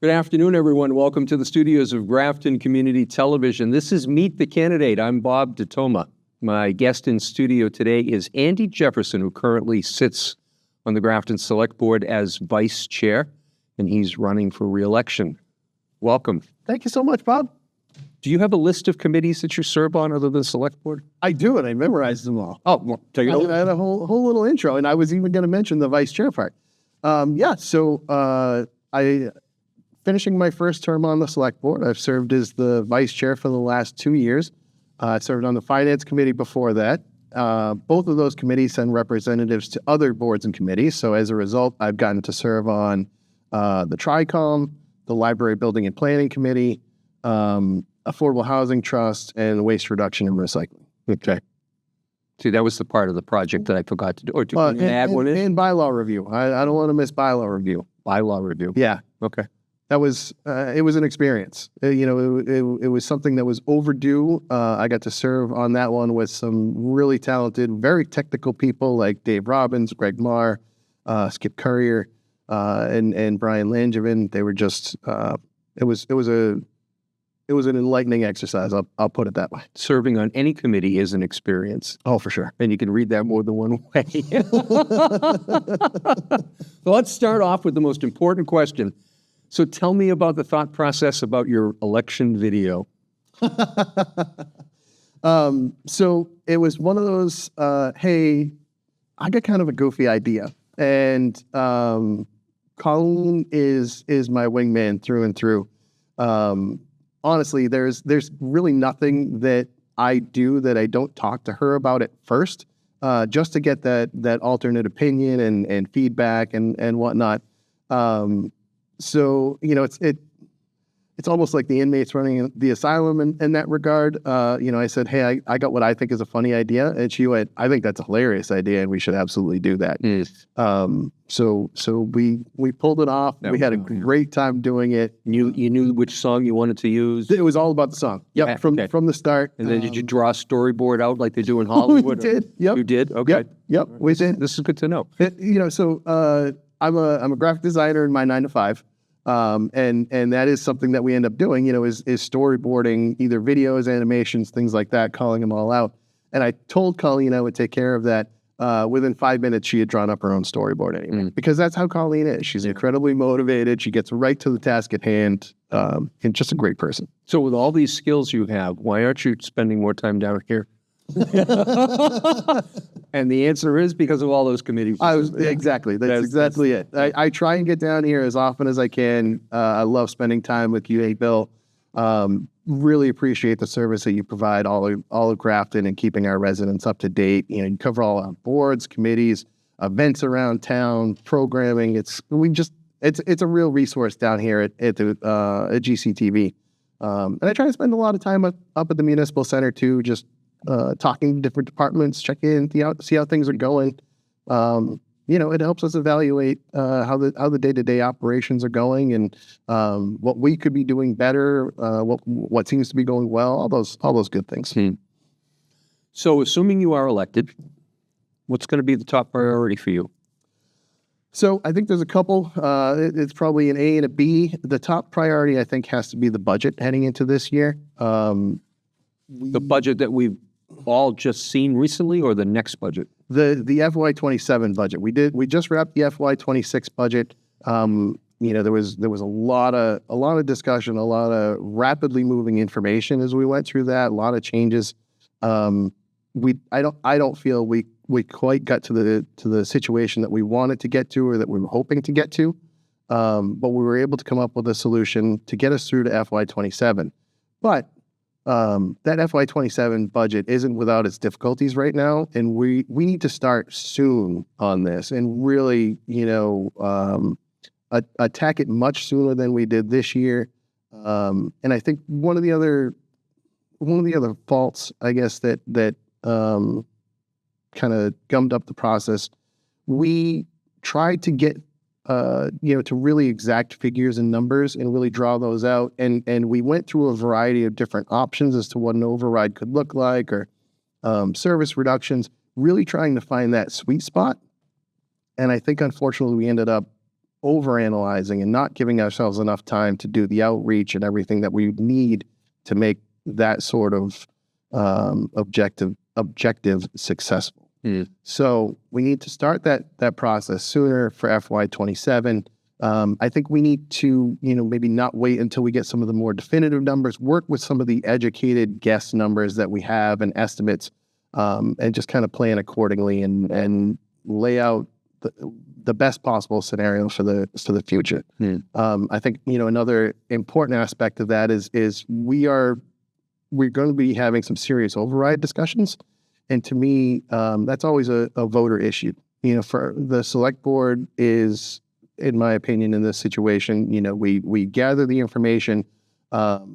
Good afternoon, everyone. Welcome to the studios of Grafton Community Television. This is Meet the Candidate. I'm Bob DeToma. My guest in studio today is Andy Jefferson, who currently sits on the Grafton Select Board as vice chair, and he's running for re-election. Welcome. Thank you so much, Bob. Do you have a list of committees that you serve on other than Select Board? I do, and I memorized them all. Oh, well, take it over. I had a whole little intro, and I was even going to mention the vice chair part. I finishing my first term on the Select Board. I've served as the vice chair for the last 2 years. I served on the Finance Committee before that. Both of those committees send representatives to other boards and committees. So as a result, I've gotten to serve on the TRICOM, the Library Building and Planning Committee, Affordable Housing Trust, and Waste Reduction and Recycling. Okay. See, that was the part of the project that I forgot to do. Or to add one in? And bylaw review. I don't want to miss bylaw review. Bylaw review. Yeah. Okay. That was, it was an experience. It was something that was overdue. I got to serve on that one with some really talented, very technical people like Dave Robbins, Greg Marr, Skip Currier, and Brian Langevin. They were just, it was an enlightening exercise. I'll put it that way. Serving on any committee is an experience. Oh, for sure. And you can read that more than one way. So let's start off with the most important question. So tell me about the thought process about your election video. So it was one of those, hey, I got kind of a goofy idea. And Colleen is my wingman through and through. Honestly, there's really nothing that I do that I don't talk to her about at first, just to get that alternate opinion and feedback and whatnot. So, it's almost like the inmates running the asylum in that regard. I said, hey, I got what I think is a funny idea. And she went, I think that's a hilarious idea and we should absolutely do that. So we pulled it off. We had a great time doing it. You knew which song you wanted to use? It was all about the song. Yep, from the start. And then did you draw a storyboard out like they do in Hollywood? We did. Yep. You did? Okay. Yep. We did. This is good to know. I'm a graphic designer in my 9 to 5. And that is something that we end up doing, is storyboarding either videos, animations, things like that, calling them all out. And I told Colleen I would take care of that. Within 5 minutes, she had drawn up her own storyboard anyway, because that's how Colleen is. She's incredibly motivated. She gets right to the task at hand, and just a great person. So with all these skills you have, why aren't you spending more time down here? And the answer is because of all those committees. Exactly. That's exactly it. I try and get down here as often as I can. I love spending time with you, Bill. Really appreciate the service that you provide all of Grafton and keeping our residents up to date. You cover all our boards, committees, events around town, programming. It's a real resource down here at GCTV. And I try to spend a lot of time up at the municipal center too, just talking to different departments, check in, see how things are going. It helps us evaluate how the day-to-day operations are going and what we could be doing better, what seems to be going well, all those good things. So assuming you are elected, what's going to be the top priority for you? So I think there's a couple. It's probably an A and a B. The top priority, I think, has to be the budget heading into this year. The budget that we've all just seen recently, or the next budget? The FY27 budget. We just wrapped the FY26 budget. There was a lot of discussion, a lot of rapidly moving information as we went through that. A lot of changes. I don't feel we quite got to the situation that we wanted to get to or that we were hoping to get to. But we were able to come up with a solution to get us through to FY27. But that FY27 budget isn't without its difficulties right now, and we need to start soon on this and really, attack it much sooner than we did this year. And I think one of the other faults, I guess, that kind of gummed up the process, we tried to get to really exact figures and numbers and really draw those out. And we went through a variety of different options as to what an override could look like or service reductions, really trying to find that sweet spot. And I think, unfortunately, we ended up overanalyzing and not giving ourselves enough time to do the outreach and everything that we need to make that sort of objective successful. So we need to start that process sooner for FY27. I think we need to, maybe not wait until we get some of the more definitive numbers, work with some of the educated guess numbers that we have and estimates, and just kind of plan accordingly and lay out the best possible scenario for the future. I think, another important aspect of that is we're going to be having some serious override discussions. And to me, that's always a voter issue. For the select board is, in my opinion, in this situation, we gather the information,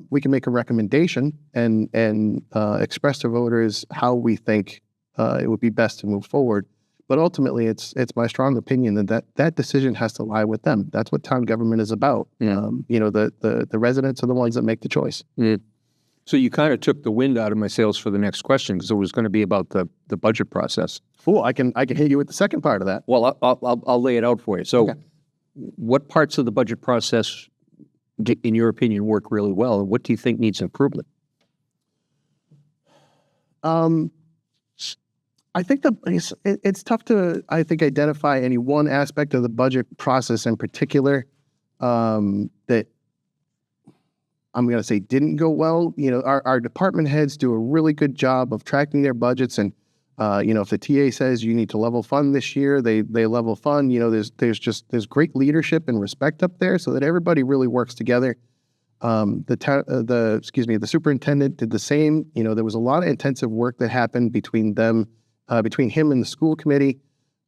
we can make a recommendation and express to voters how we think it would be best to move forward. But ultimately, it's my strong opinion that decision has to lie with them. That's what town government is about. The residents are the ones that make the choice. So you kind of took the wind out of my sails for the next question, because it was going to be about the budget process. Cool. I can hit you with the second part of that. Well, I'll lay it out for you. So, what parts of the budget process, in your opinion, work really well, and what do you think needs improvement? I think it's tough to identify any one aspect of the budget process in particular that I'm going to say didn't go well. Our department heads do a really good job of tracking their budgets, and if the TA says you need to level fund this year, they level fund. There's great leadership and respect up there, so that everybody really works together. The superintendent did the same. There was a lot of intensive work that happened between them. Between him and the school committee,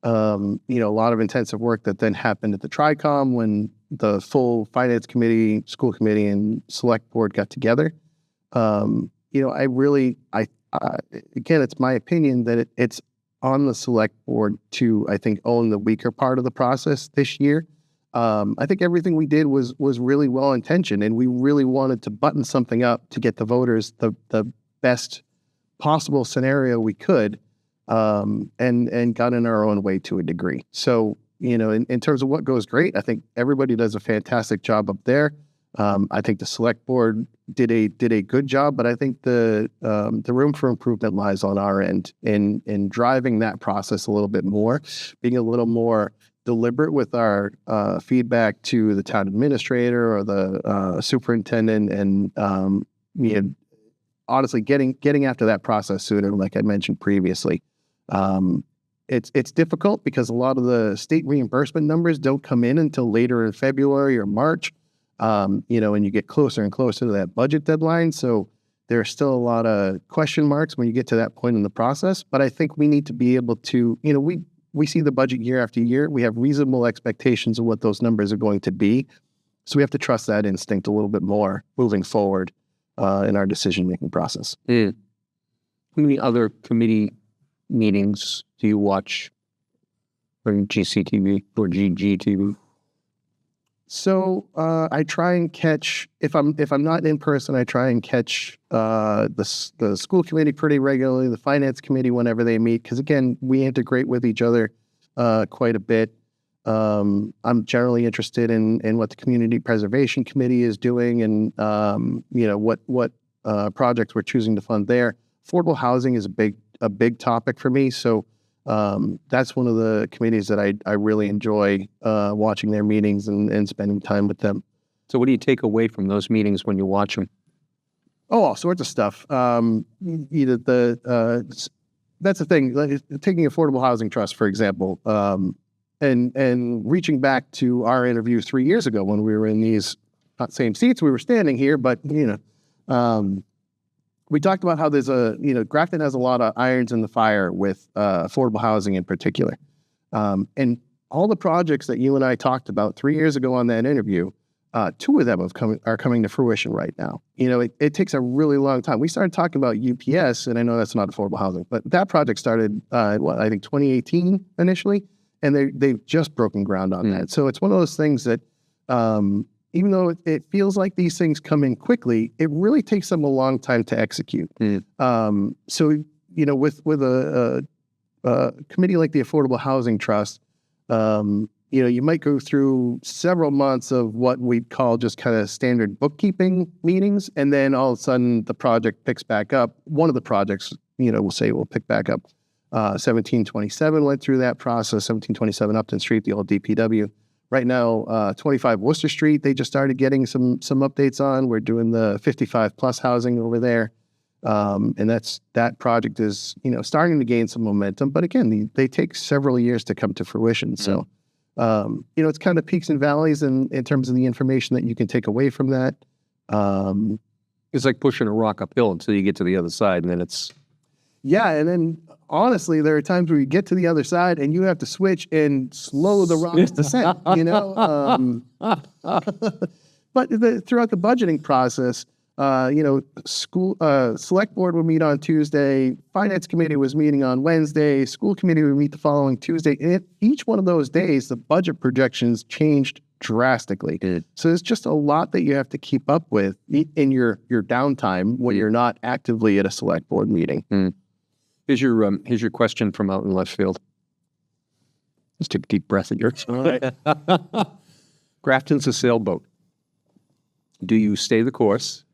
a lot of intensive work that then happened at the TRICOM when the full finance committee, school committee, and select board got together. Again, it's my opinion that it's on the select board to, I think, own the weaker part of the process this year. I think everything we did was really well intentioned, and we really wanted to button something up to get the voters the best possible scenario we could. And got in our own way to a degree. So, in terms of what goes great, I think everybody does a fantastic job up there. I think the select board did a good job, but I think the room for improvement lies on our end in driving that process a little bit more, being a little more deliberate with our feedback to the town administrator or the superintendent, and honestly getting after that process sooner, like I mentioned previously. It's difficult because a lot of the state reimbursement numbers don't come in until later in February or March, and you get closer and closer to that budget deadline. So there are still a lot of question marks when you get to that point in the process. But I think we need to be able to, we see the budget year after year. We have reasonable expectations of what those numbers are going to be. So we have to trust that instinct a little bit more moving forward in our decision-making process. How many other committee meetings do you watch on GCTV or GGTV? So I try and catch, if I'm not in person, I try and catch the school committee pretty regularly, the finance committee whenever they meet, because again, we integrate with each other quite a bit. I'm generally interested in what the community preservation committee is doing, and what projects we're choosing to fund there. Affordable housing is a big topic for me. So that's one of the committees that I really enjoy watching their meetings and spending time with them. So what do you take away from those meetings when you watch them? Oh, all sorts of stuff. That's the thing. Like, taking Affordable Housing Trust, for example, and reaching back to our interview 3 years ago when we were in these not same seats, we were standing here, but we talked about how there's Grafton has a lot of irons in the fire with affordable housing in particular. And all the projects that you and I talked about 3 years ago on that interview, 2 of them are coming to fruition right now. It takes a really long time. We started talking about UPS, and I know that's not affordable housing, but that project started, I think 2018 initially, and they've just broken ground on that. So it's one of those things that, even though it feels like these things come in quickly, it really takes them a long time to execute. So, with a committee like the Affordable Housing Trust, you might go through several months of what we'd call just kind of standard bookkeeping meetings, and then all of a sudden the project picks back up. One of the projects, we'll say will pick back up. 1727 went through that process. 1727 Upton Street, the old DPW. Right now, 25 Worcester Street, they just started getting some updates on. We're doing the 55 plus housing over there. And that project is, starting to gain some momentum. But again, they take several years to come to fruition. So, it's kind of peaks and valleys in terms of the information that you can take away from that. It's like pushing a rock uphill until you get to the other side, and then it's... Yeah, and then honestly, there are times where you get to the other side and you have to switch and slow the rock's descent, But throughout the budgeting process, select board would meet on Tuesday, finance committee was meeting on Wednesday, school committee would meet the following Tuesday. And each one of those days, the budget projections changed drastically. So there's just a lot that you have to keep up with in your downtime when you're not actively at a select board meeting. Here's your question from out in left field. Let's take a deep breath at yours. All right. Grafton's a sailboat. Do you stay the course?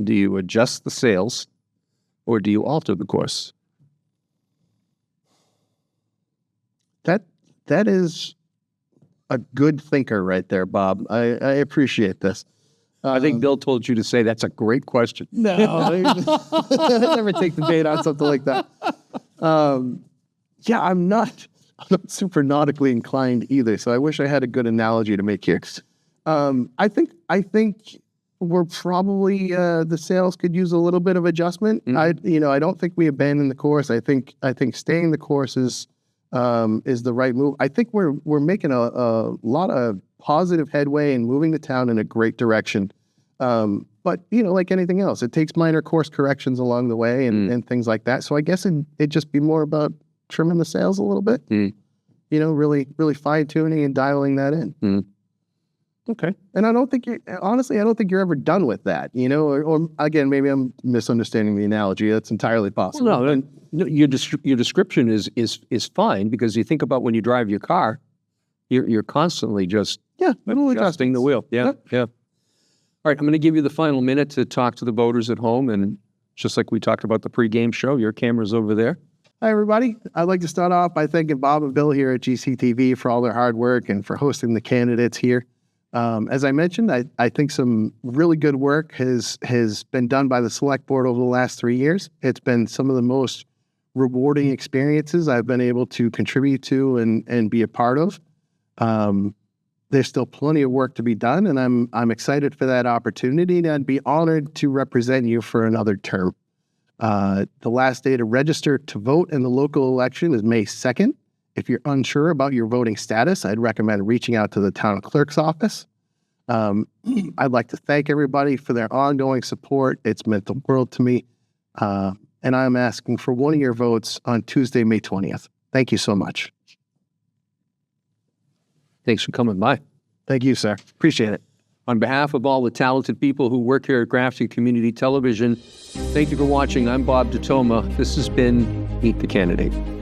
Do you adjust the sails? Or do you alter the course? That is a good thinker right there, Bob. I appreciate this. I think Bill told you to say that's a great question. No, I never take the bait on something like that. I'm not super nautically inclined either, so I wish I had a good analogy to make here. I think we're probably the sales could use a little bit of adjustment. I don't think we abandon the course. I think staying the course is the right move. I think we're making a lot of positive headway and moving the town in a great direction. But like anything else, it takes minor course corrections along the way and things like that. So I guess it'd just be more about trimming the sails a little bit. Really, really fine tuning and dialing that in. Okay. And I don't think you're ever done with that, or again, maybe I'm misunderstanding the analogy. That's entirely possible. Well, no, your description is fine, because you think about when you drive your car, you're constantly just adjusting the wheel. Yeah. All right, I'm going to give you the final minute to talk to the voters at home, and just like we talked about the pregame show, your camera's over there. Hi, everybody. I'd like to start off by thanking Bob and Bill here at GCTV for all their hard work and for hosting the candidates here. As I mentioned, I think some really good work has been done by the select board over the last 3 years. It's been some of the most rewarding experiences I've been able to contribute to and be a part of. There's still plenty of work to be done, and I'm excited for that opportunity, and I'd be honored to represent you for another term. The last day to register to vote in the local election is May 2nd. If you're unsure about your voting status, I'd recommend reaching out to the town clerk's office. I'd like to thank everybody for their ongoing support. It's meant the world to me. And I'm asking for one of your votes on Tuesday, May 20th. Thank you so much. Thanks for coming by. Thank you, sir. Appreciate it. On behalf of all the talented people who work here at Grafton Community Television, thank you for watching. I'm Bob Detoma. This has been Meet the Candidate.